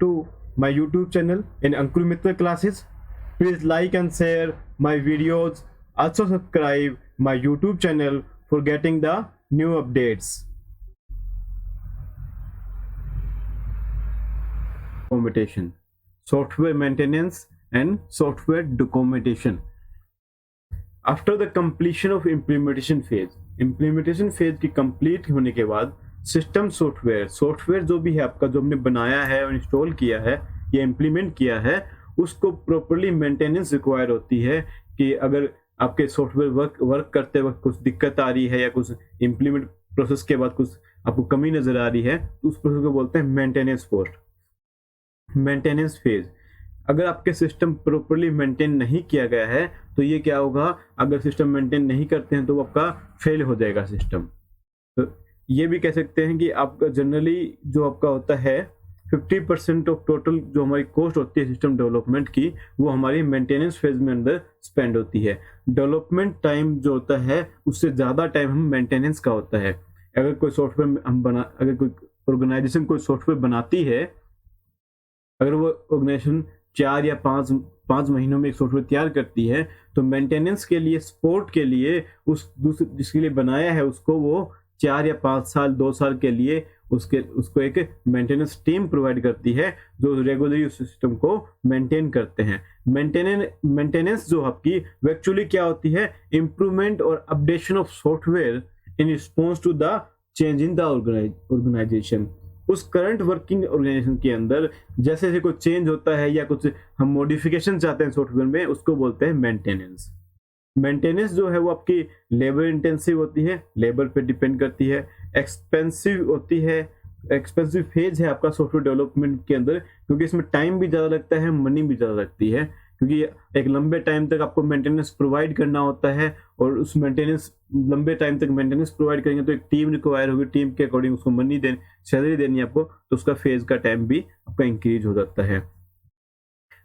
to my YouTube channel in Ankul Mitra classes. Please like and share my videos. Also subscribe my YouTube channel for getting the new updates. Documentation, software maintenance and software documentation. After the completion of implementation phase की complete होने के बाद system software जो भी है आपका, जो हमने बनाया है और इंस्टॉल किया है या इम्प्लीमेंट किया है, उसको प्रॉपरली मेंटेनेंस रिक्वायर होती है कि अगर आपके सॉफ्टवेयर वर्क करते वक्त कुछ दिक्कत आ रही है या कुछ इम्प्लीमेंट प्रोसेस के बाद कुछ आपको कमी नजर आ रही है तो उस प्रोसेस को बोलते हैं मेंटेनेंस फेज। अगर आपके सिस्टम प्रॉपरली मेंटेन नहीं किया गया है तो ये क्या होगा, अगर सिस्टम मेंटेन नहीं करते हैं तो वो आपका फेल हो जाएगा सिस्टम। तो ये भी कह सकते हैं कि आपका जनरली जो आपका होता है 50% ऑफ टोटल जो हमारी कॉस्ट होती है सिस्टम डेवलपमेंट की, वो हमारी मेंटेनेंस फेज में अंदर स्पेंड होती है। डेवलपमेंट टाइम जो होता है उससे ज़्यादा टाइम हम मेंटेनेंस का होता है। अगर कोई ऑर्गेनाइजेशन कोई सॉफ्टवेयर बनाती है, अगर वो ऑर्गेनाइजेशन 4 या 5 महीनों में एक सॉफ्टवेयर तैयार करती है तो मेंटेनेंस के लिए, सपोर्ट के लिए, जिसके लिए बनाया है उसको वो 4 या 5 साल 2 साल के लिए उसको एक मेंटेनेंस टीम प्रोवाइड करती है जो रेगुलरली उस सिस्टम को मेंटेन करते हैं। मेंटेनेंस जो आपकी एक्चुअली क्या होती है, इंप्रूवमेंट और updation of software in response to the change in the organization. उस करंट वर्किंग ऑर्गेनाइजेशन के अंदर जैसे जैसे कोई चेंज होता है या कुछ हम मॉडिफिकेशन चाहते हैं सॉफ्टवेयर में, उसको बोलते हैं मेंटेनेंस जो है वो आपकी लेबर इंटेंसिव होती है, लेबर पे डिपेंड करती है, एक्सपेंसिव होती है, एक्सपेंसिव फेज है आपका सॉफ्टवेयर डेवलपमेंट के अंदर, क्योंकि इसमें टाइम भी ज़्यादा लगता है, मनी भी ज़्यादा लगती है, क्योंकि एक लंबे टाइम तक आपको मेंटेनेंस प्रोवाइड करना होता है और उस लंबे टाइम तक मेंटेनेंस प्रोवाइड करेंगे तो एक टीम रिक्वायर होगी, टीम के अकॉर्डिंग उसको सैलरी देनी है आपको, तो उसका फेज का टाइम भी आपका इंक्रीज हो जाता है।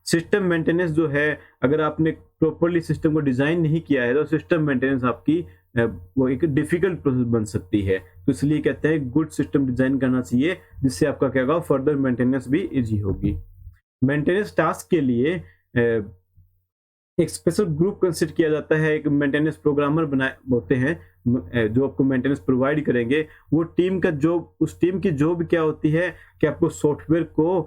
सिस्टम मेंटेनेंस जो है, अगर आपने प्रॉपरली सिस्टम को डिजाइन नहीं किया है तो सिस्टम मेंटेनेंस आपकी वो एक डिफिकल्ट प्रोसेस बन सकती है। तो इसलिए कहते हैं गुड सिस्टम डिजाइन करना चाहिए जिससे आपका क्या होगा, फर्दर मेंटेनेंस भी इजी होगी। मेंटेनेंस टास्क के लिए एक स्पेशल ग्रुप कंसिडर किया जाता है, एक मेंटेनेंस प्रोग्रामर होते हैं जो आपको मेंटेनेंस प्रोवाइड करेंगे। वो टीम का जॉब, उस टीम की जॉब क्या होती है कि आपको सॉफ्टवेयर को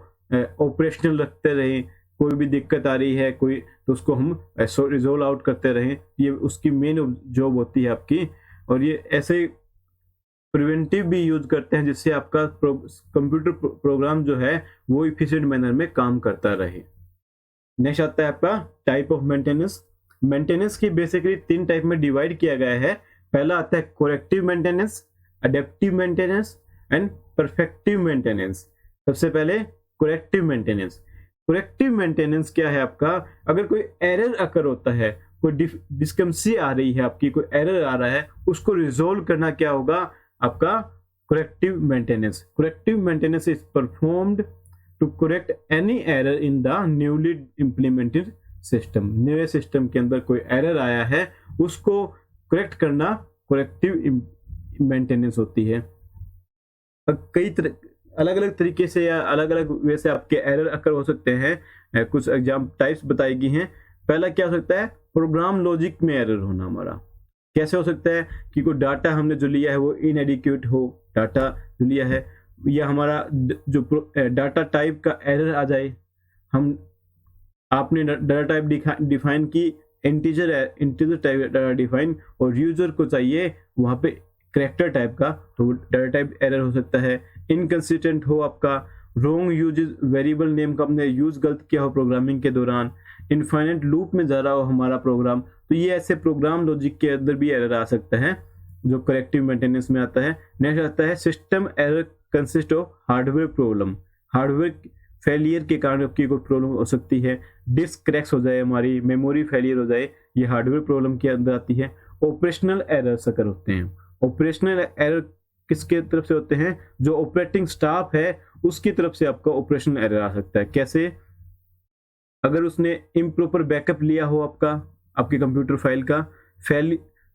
ऑपरेशनल रखते रहें, कोई भी दिक्कत आ रही है कोई, तो उसको हम रिजोल्व आउट करते रहें, ये उसकी मेन जॉब होती है आपकी। और ये ऐसे प्रिवेंटिव भी यूज करते हैं जिससे आपका कंप्यूटर प्रोग्राम जो है वो इफिशिएंट मैनर में काम करता रहे। नेक्स्ट आता है आपका टाइप ऑफ मेंटेनेंस की बेसिकली 3 टाइप में डिवाइड किया गया है। पहला आता है corrective maintenance, adaptive maintenance and perfective maintenance. सबसे पहले कोरेक्टिव मेंटेनेंस क्या है आपका, अगर कोई एरर अकर होता है, कोई डिस्कम्सी आ रही है आपकी, कोई एरर आ रहा है, उसको रिजोल्व करना क्या होगा आपका corrective maintenance is performed to correct any error in the newly implemented system. नए सिस्टम के अंदर कोई एरर आया है उसको करेक्ट करना कोरेक्टिव मेंटेनेंस होती है। कई अलग अलग तरीके से या अलग अलग वे से आपके एरर अकर हो सकते हैं। कुछ एग्जाम टाइप्स बताई गई हैं। पहला क्या हो सकता है, प्रोग्राम लॉजिक में एरर होना। हमारा कैसे हो सकता है कि कोई डाटा हमने जो लिया है वो इनएडिक्वेट हो, डाटा जो लिया है, या हमारा जो डाटा टाइप का एरर आ जाए। आपने डाटा टाइप डिफाइन की इंटीजर टाइप डाटा डिफाइन और यूजर को चाहिए वहां पे कैरेक्टर टाइप का, तो डाटा टाइप एरर हो सकता है। इनकंसिस्टेंट हो आपका, रॉन्ग यूज वेरिएबल नेम का हमने यूज गलत किया हो प्रोग्रामिंग के दौरान, इनफाइनाइट लूप में जा रहा हो हमारा प्रोग्राम, तो ये ऐसे प्रोग्राम लॉजिक के अंदर भी एरर आ सकता है जो करेक्टिव मेंटेनेंस में आता है। नेक्स्ट आता है system error consist of hardware problem. Hardware failure के कारण आपकी कोई प्रॉब्लम हो सकती है, डिस्क क्रैक्स हो जाए, हमारी मेमोरी फेलियर हो जाए, ये हार्डवेयर प्रॉब्लम के अंदर आती है। ऑपरेशनल एरर्स अगर होते हैं, ऑपरेशनल एरर किसके तरफ से होते हैं, जो ऑपरेटिंग स्टाफ है उसकी तरफ से आपका ऑपरेशनल एरर आ सकता है। कैसे, अगर उसने इम्प्रॉपर बैकअप लिया हो आपके कंप्यूटर फाइल का,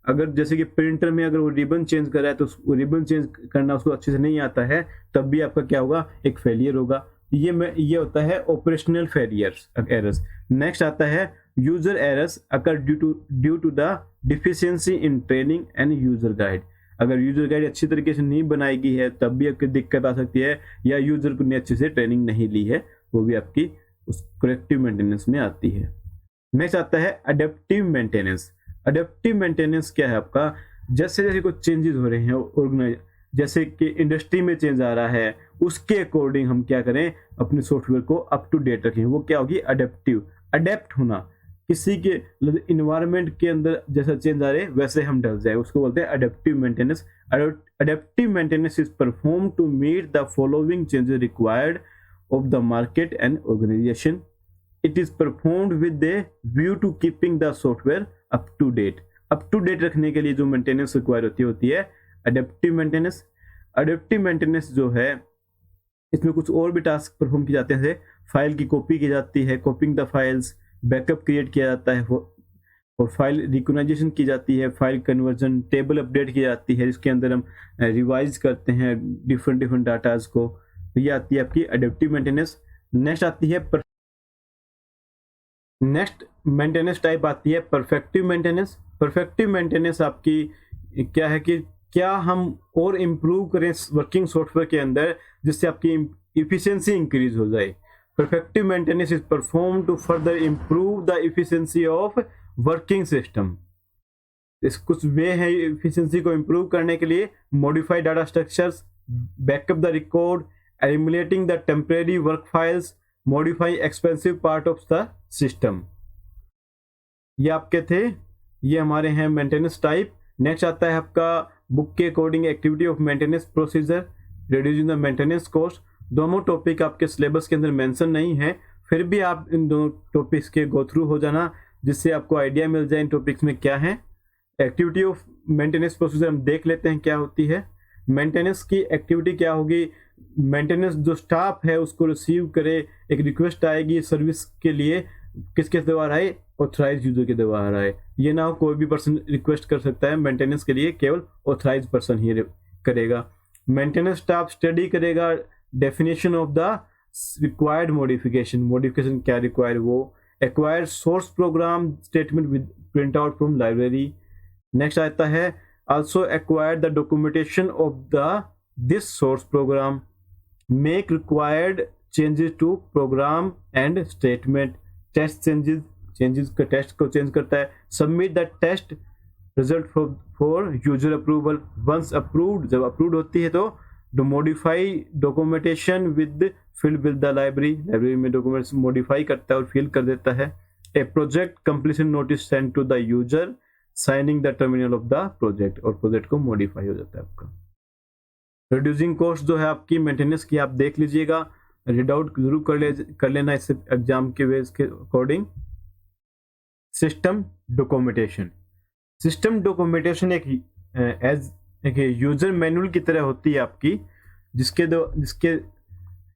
अगर जैसे कि प्रिंटर में अगर वो रिबन चेंज कर रहा है तो रिबन चेंज करना उसको अच्छे से नहीं आता है, तब भी आपका क्या होगा, एक फेलियर होगा। ये होता है ऑपरेशनल फेलियर्स एरर्स। नेक्स्ट आता है user errors occur due to the deficiency in training and user guide. अगर यूजर गाइड अच्छी तरीके से नहीं बनाई गई है तब भी आपकी दिक्कत आ सकती है, या यूजर ने अच्छे से ट्रेनिंग नहीं ली है, वो भी आपकी उस करेक्टिव मेंटेनेंस में आती है। नेक्स्ट आता है अडेप्टिव मेंटेनेंस। अडेप्टिव मेंटेनेंस क्या है आपका, जैसे जैसे कुछ चेंजेस हो रहे हैं ऑर्गेनाइज, जैसे कि इंडस्ट्री में चेंज आ रहा है, उसके अकॉर्डिंग हम क्या करें, अपने सॉफ्टवेयर को अप टू डेट रखें। वो क्या होगी, अडेप्टिव, अडेप्ट होना, किसी के इन्वायरमेंट के अंदर जैसा चेंज आ रहे हैं वैसे हम ढल जाए, उसको बोलते हैं adaptive maintenance. Adaptive maintenance is perform to meet the following changes required of the market and organization. It is performed with a view to keeping the software up to date. Up to date रखने के लिए जो maintenance require होती है adaptive maintenance. Adaptive maintenance जो है इसमें कुछ और भी टास्क परफॉर्म किए जाते हैं, फाइल की कॉपी की जाती है, copying the files, backup create किया जाता है, और फाइल रिकॉग्नाइजेशन की जाती है, फाइल कन्वर्जन, टेबल अपडेट की जाती है जिसके अंदर हम रिवाइज करते हैं डिफरेंट डाटाज को। तो ये आती है आपकी अडेप्टिव मेंटेनेंस। नेक्स्ट आती है नेक्स्ट मेंटेनेंस टाइप आती है परफेक्टिव मेंटेनेंस। परफेक्टिव मेंटेनेंस आपकी क्या है कि क्या हम और इम्प्रूव करें वर्किंग सॉफ्टवेयर के अंदर जिससे आपकी इफिशिएंसी इंक्रीज हो जाए। Perfective maintenance is perform to further improve the efficiency of working system. इस कुछ वे है इफिशिएंसी को इम्प्रूव करने के लिए, modify data structures, backup the record, eliminating the temporary work files, modify expensive part of the system. ये आपके थे, ये हमारे हैं मेंटेनेंस टाइप। नेक्स्ट आता है आपका बुक के according activity of maintenance procedure, reducing the maintenance cost. दोनों टॉपिक आपके सिलेबस के अंदर मेंशन नहीं है, फिर भी आप इन दोनों टॉपिक्स के गो थ्रू हो जाना जिससे आपको आइडिया मिल जाए इन टॉपिक्स में क्या है। एक्टिविटी ऑफ मेंटेनेंस प्रोसीजर हम देख लेते हैं क्या होती है। मेंटेनेंस की एक्टिविटी क्या होगी, मेंटेनेंस जो स्टाफ है उसको रिसीव करे, एक रिक्वेस्ट आएगी सर्विस के लिए, किसके द्वारा आए, ऑथराइज यूजर के द्वारा आए। ये ना हो कोई भी पर्सन रिक्वेस्ट कर सकता है, मेंटेनेंस के लिए केवल ऑथराइज पर्सन ही करेगा। मेंटेनेंस स्टाफ स्टडी करेगा definition of the required modification क्या रिक्वायर्ड, वो acquired source program statement with print out from library. Next आता है also acquire the documentation of this source program, make required changes to program and statement, test changes का test को change करता है, submit the test result for user approval, once approved, जब approved होती है तो modify documentation with fill with the library में documents modify करता है और fill कर देता है। a project completion notice sent to the user, signing the terminal of the project, और प्रोजेक्ट को मॉडिफाई हो जाता है आपका। रिड्यूसिंग कॉस्ट जो है आपकी मेंटेनेंस की आप देख लीजिएगा, रीड आउट जरूर कर लेना इससे एग्जाम के वेज के according. System documentation, system documentation एक यूजर मैनुअल की तरह होती है आपकी, जिसके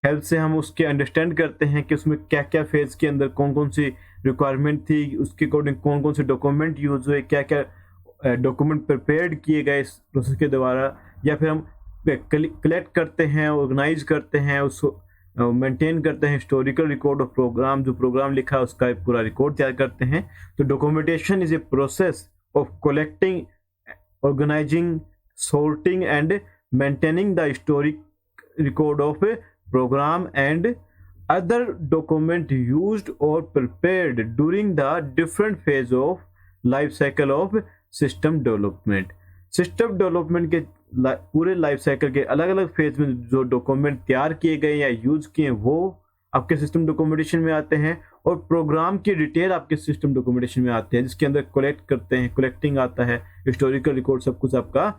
हेल्प से हम उसके अंडरस्टैंड करते हैं कि उसमें क्या क्या फेज के अंदर कौन कौन सी रिक्वायरमेंट थी, उसके अकॉर्डिंग कौन कौन से डॉक्यूमेंट यूज हुए, क्या क्या डॉक्यूमेंट प्रिपेयर्ड किए गए इस प्रोसेस के द्वारा, या फिर हम कलेक्ट करते हैं, ऑर्गेनाइज करते हैं, उसको मेंटेन करते हैं हिस्टोरिकल रिकॉर्ड ऑफ प्रोग्राम, जो प्रोग्राम लिखा है उसका एक पूरा रिकॉर्ड तैयार करते हैं। तो documentation is a process of collecting, organizing, sorting and maintaining the historic record of a program and other document used or prepared during the different phase of life cycle of system development। System development के पूरे life cycle के अलग अलग phase में जो document तैयार किए गए या यूज किए वो आपके सिस्टम डॉक्यूमेंटेशन में आते हैं, और प्रोग्राम की डिटेल आपके सिस्टम डॉक्यूमेंटेशन में आते हैं जिसके अंदर कलेक्ट करते हैं, कलेक्टिंग आता है, हिस्टोरिकल रिकॉर्ड सब कुछ आपका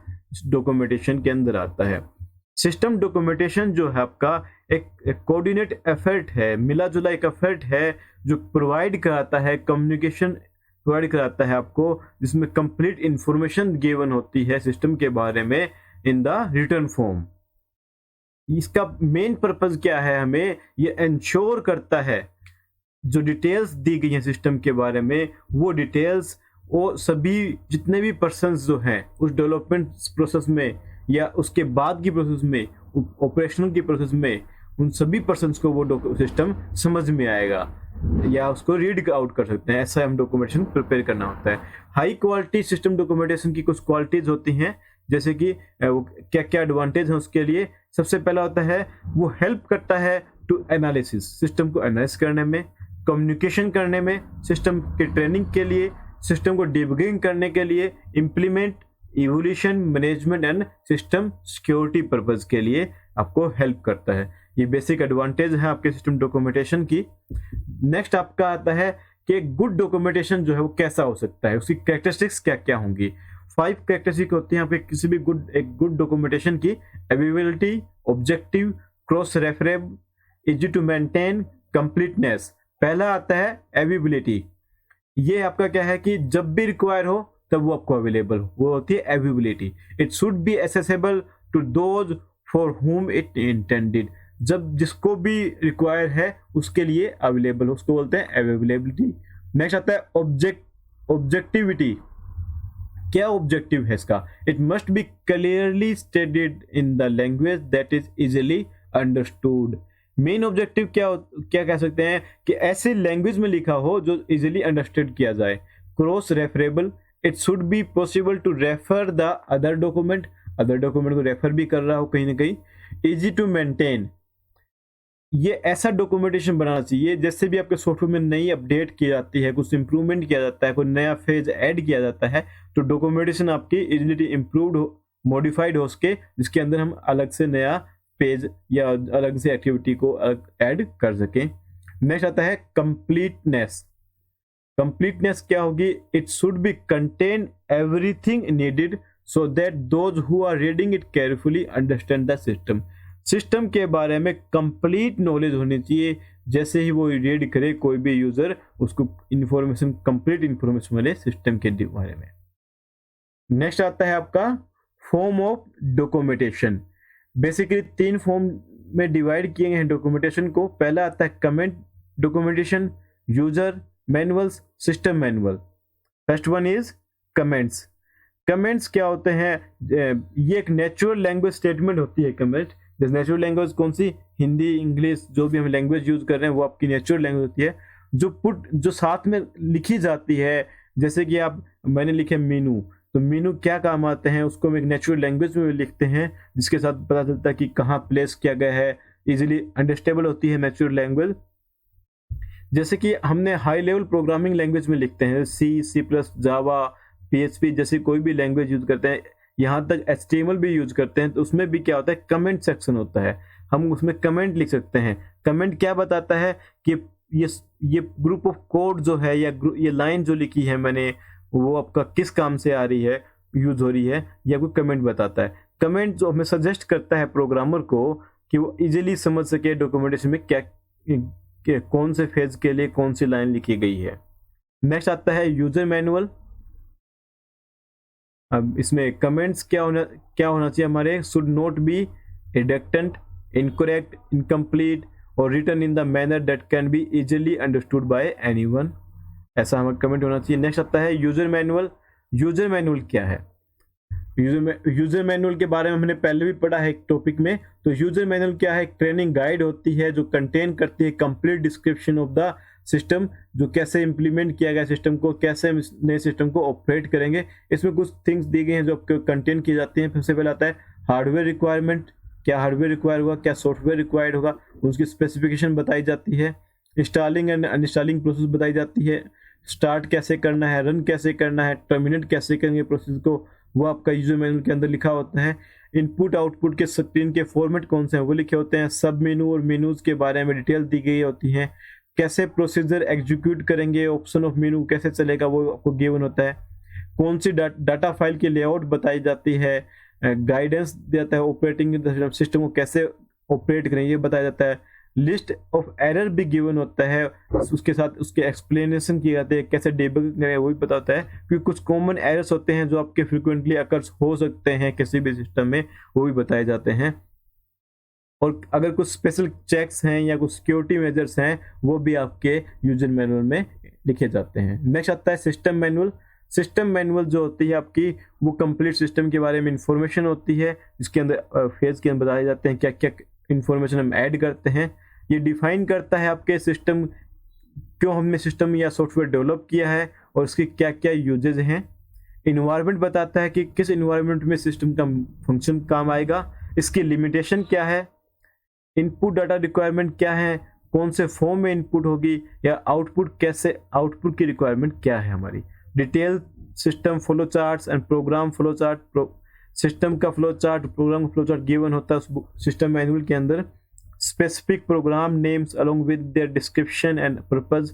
डॉक्यूमेंटेशन के अंदर आता है। सिस्टम डॉक्यूमेंटेशन जो है आपका एक कोऑर्डिनेट एफर्ट है, मिला जुला एक एफर्ट है जो प्रोवाइड कराता है, कम्युनिकेशन प्रोवाइड कराता है आपको, जिसमें कंप्लीट इंफॉर्मेशन गिवन होती है सिस्टम के बारे में इन द रिटन फॉर्म। इसका मेन पर्पस क्या है, हमें ये इंश्योर करता है जो डिटेल्स दी गई हैं सिस्टम के बारे में, वो डिटेल्स वो सभी जितने भी पर्सन्स जो हैं उस डेवलपमेंट प्रोसेस में या उसके बाद की प्रोसेस में, ऑपरेशनल की प्रोसेस में, उन सभी पर्सन को वो सिस्टम समझ में आएगा या उसको रीड आउट कर सकते हैं। ऐसा हम डॉक्यूमेंटेशन प्रिपेयर करना होता है। हाई क्वालिटी सिस्टम डॉक्यूमेंटेशन की कुछ क्वालिटीज होती हैं, जैसे कि क्या क्या एडवांटेज है उसके लिए। सबसे पहला होता है वो हेल्प करता है टू एनालिसिस, सिस्टम को एनालिसिस करने में, कम्युनिकेशन करने में, सिस्टम के ट्रेनिंग के लिए, सिस्टम को डिबगिंग करने के लिए, implement, evolution, management and system security purpose के लिए आपको हेल्प करता है। ये बेसिक एडवांटेज है आपके सिस्टम डॉक्यूमेंटेशन की। नेक्स्ट आपका आता है कि गुड डॉक्यूमेंटेशन जो है वो कैसा हो सकता है, उसकी कैरेक्टरिस्टिक्स क्या क्या होंगी। 5 कैरेक्टरिस्टिक होती हैं आपके किसी भी एक गुड डॉक्यूमेंटेशन की। Availability, objective, cross referable, easy to maintain, completeness. पहला आता है अवेलेबिलिटी। ये आपका क्या है कि जब भी रिक्वायर हो तब वो आपको अवेलेबल हो, वो होती है availability. It should be accessible to those for whom it intended. जब जिसको भी रिक्वायर है उसके लिए अवेलेबल हो, उसको बोलते हैं अवेलेबिलिटी। नेक्स्ट आता है ऑब्जेक्टिविटी। क्या ऑब्जेक्टिव है इसका? It must be clearly stated in the language that is easily understood. Main objective क्या कह सकते हैं कि ऐसे लैंग्वेज में लिखा हो जो इजिली अंडरस्टूड किया जाए। Cross referable, it should be possible to refer the other document को रेफर भी कर रहा हो कहीं ना कहीं। इजी टू मेंटेन, ये ऐसा डॉक्यूमेंटेशन बनाना चाहिए जैसे भी आपके सॉफ्टवेयर में नई अपडेट की जाती है, कुछ इंप्रूवमेंट किया जाता है, कोई नया फेज ऐड किया जाता है, तो डॉक्यूमेंटेशन आपकी इजिली इम्प्रूव्ड हो, मॉडिफाइड हो सके, जिसके अंदर हम अलग से नया पेज या अलग से एक्टिविटी को ऐड कर सकें। नेक्स्ट आता है कंप्लीटनेस। कंप्लीटनेस क्या होगी? It should be contain everything needed so that those who are reading it carefully understand the system. System के बारे में कंप्लीट नॉलेज होनी चाहिए, जैसे ही वो रीड करे कोई भी यूजर उसको इंफॉर्मेशन, कंप्लीट इंफॉर्मेशन मिले सिस्टम के बारे में। नेक्स्ट आता है आपका form of documentation. Basically 3 form में डिवाइड किए गए हैं डॉक्यूमेंटेशन को। पहला आता है comment documentation, user manuals, system manual. First one is comments. Comments क्या होते हैं? ये एक नेचुरल लैंग्वेज स्टेटमेंट होती है कमेंट। जैसे नेचुरल लैंग्वेज कौन सी? हिंदी, इंग्लिश, जो भी हम लैंग्वेज यूज कर रहे हैं वो आपकी नेचुरल लैंग्वेज होती है, जो साथ में लिखी जाती है। जैसे कि मैंने लिखे मीनू, तो मीनू क्या काम आते हैं उसको हम एक नेचुरल लैंग्वेज में लिखते हैं, जिसके साथ पता चलता है कि कहाँ प्लेस किया गया है, इजीली अंडरस्टैंडेबल होती है नेचुरल लैंग्वेज। जैसे कि हमने हाई लेवल प्रोग्रामिंग लैंग्वेज में लिखते हैं, सी प्लस, जावा, PHP जैसी कोई भी लैंग्वेज यूज करते हैं, यहाँ तक HTML भी यूज करते हैं, तो उसमें भी क्या होता है, कमेंट सेक्शन होता है, हम उसमें कमेंट लिख सकते हैं। कमेंट क्या बताता है कि ये ग्रुप ऑफ कोड जो है या ये लाइन जो लिखी है मैंने, वो आपका किस काम से आ रही है, यूज हो रही है, या कोई कमेंट बताता है। कमेंट जो हमें सजेस्ट करता है प्रोग्रामर को कि वो इजीली समझ सके डॉक्यूमेंटेशन में क्या कौन से फेज के लिए कौन सी लाइन लिखी गई है। नेक्स्ट आता है यूजर मैनुअल। अब इसमें कमेंट्स क्या होना चाहिए हमारे? Should not be redundant, incorrect, incomplete और written in the manner that can be easily understood by anyone. ऐसा हमारा कमेंट होना चाहिए। नेक्स्ट आता है यूजर मैनुअल। यूजर मैनुअल क्या है? यूजर मैनुअल के बारे में हमने पहले भी पढ़ा है एक टॉपिक में। तो यूजर मैनुअल क्या है? एक ट्रेनिंग गाइड होती है जो कंटेन करती है complete description of the system, जो कैसे इंप्लीमेंट किया गया सिस्टम को, कैसे हम नए सिस्टम को ऑपरेट करेंगे। इसमें कुछ थिंग्स दी गई हैं जो आपको कंटेन की जाती हैं। सबसे पहले आता है हार्डवेयर रिक्वायरमेंट, क्या हार्डवेयर रिक्वायर होगा, क्या सॉफ्टवेयर रिक्वायर्ड होगा, उसकी स्पेसिफिकेशन बताई जाती है। इंस्टॉलिंग एंड अनइंस्टॉलिंग प्रोसेस बताई जाती है। स्टार्ट कैसे करना है, रन कैसे करना है, टर्मिनेट कैसे करेंगे प्रोसेस को, वो आपका यूजर मैनुअल के अंदर लिखा होता है। इनपुट आउटपुट के स्क्रीन के फॉर्मेट कौन से हैं वो लिखे होते हैं। सब मेनू और मेनूज के बारे में डिटेल दी गई होती है। कैसे प्रोसीजर एग्जीक्यूट करेंगे, ऑप्शन ऑफ मेनू कैसे चलेगा वो आपको गिवन होता है। कौन सी डाटा फाइल की लेआउट बताई जाती है। गाइडेंस देता है ऑपरेटिंग सिस्टम को कैसे ऑपरेट करें ये बताया जाता है। लिस्ट ऑफ एरर भी गिवन होता है, उसके साथ उसके एक्सप्लेनेशन किए जाते हैं, कैसे डिबग करें वो भी बताता है। क्योंकि कुछ कॉमन एरर्स होते हैं जो आपके फ्रिक्वेंटली अकर्स हो सकते हैं किसी भी सिस्टम में, वो भी बताए जाते हैं। और अगर कुछ स्पेशल चेक्स हैं या कुछ सिक्योरिटी मेजर्स हैं वो भी आपके यूजर मैनुअल में लिखे जाते हैं। नेक्स्ट आता है सिस्टम मैनुअल। सिस्टम मैनुअल जो होती है आपकी, वो कंप्लीट सिस्टम के बारे में इंफॉर्मेशन होती है, जिसके अंदर फेज के अंदर बताए जाते हैं क्या क्या इंफॉर्मेशन हम ऐड करते हैं। ये डिफाइन करता है आपके सिस्टम, क्यों हमने सिस्टम या सॉफ्टवेयर डेवलप किया है और उसके क्या क्या यूजेज हैं। इन्वायरमेंट बताता है कि किस इन्वायरमेंट में सिस्टम का फंक्शन काम आएगा, इसकी लिमिटेशन क्या है, इनपुट डाटा रिक्वायरमेंट क्या है, कौन से फॉर्म में इनपुट होगी, या आउटपुट कैसे, आउटपुट की रिक्वायरमेंट क्या है हमारी। Detail system flow charts and program flow chart, system का फ्लो चार्ट, प्रोग्राम का फ्लो चार्ट गिवन होता है उस सिस्टम मैनुअल के अंदर। Specific program names along with their description and purpose,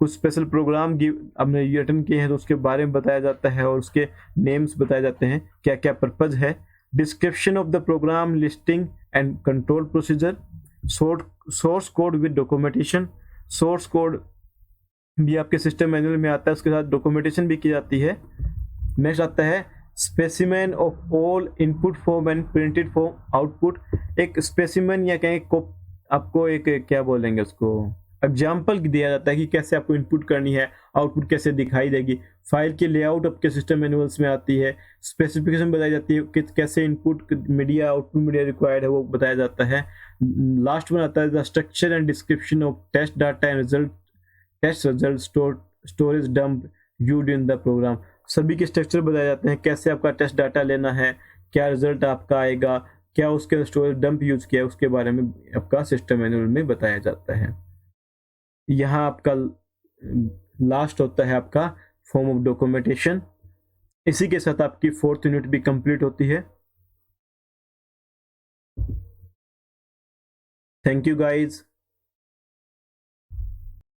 कुछ स्पेशल प्रोग्राम हमने रिटर्न किए हैं तो उसके बारे में बताया जाता है और उसके नेम्स बताए जाते हैं, क्या क्या पर्पज है। Description of the program listing and control procedure, source code with documentation, source code भी आपके सिस्टम मैनुअल में आता है, उसके साथ डॉक्यूमेंटेशन भी की जाती है। नेक्स्ट आता है specimen of all input form and printed form output. एक स्पेसिमेन या कहें आपको एक क्या बोलेंगे उसको, एग्जाम्पल दिया जाता है कि कैसे आपको इनपुट करनी है, आउटपुट कैसे दिखाई देगी। फाइल की लेआउट आपके सिस्टम मैनुअल्स में आती है। स्पेसिफिकेशन बताई जाती है कि कैसे input media output media required है वो बताया जाता है। लास्ट में आता है the structure and description of test data and result, test result storage dump used in the program. सभी के स्ट्रक्चर बताए जाते हैं, कैसे आपका टेस्ट डाटा लेना है, क्या रिजल्ट आपका आएगा, क्या उसके स्टोरेज डंप यूज किया है, उसके बारे में आपका सिस्टम मैनुअल में बताया जाता है। यहाँ आपका लास्ट होता है आपका फॉर्म ऑफ डॉक्यूमेंटेशन। इसी के साथ आपकी 4th यूनिट भी कंप्लीट होती है। Thank you guys.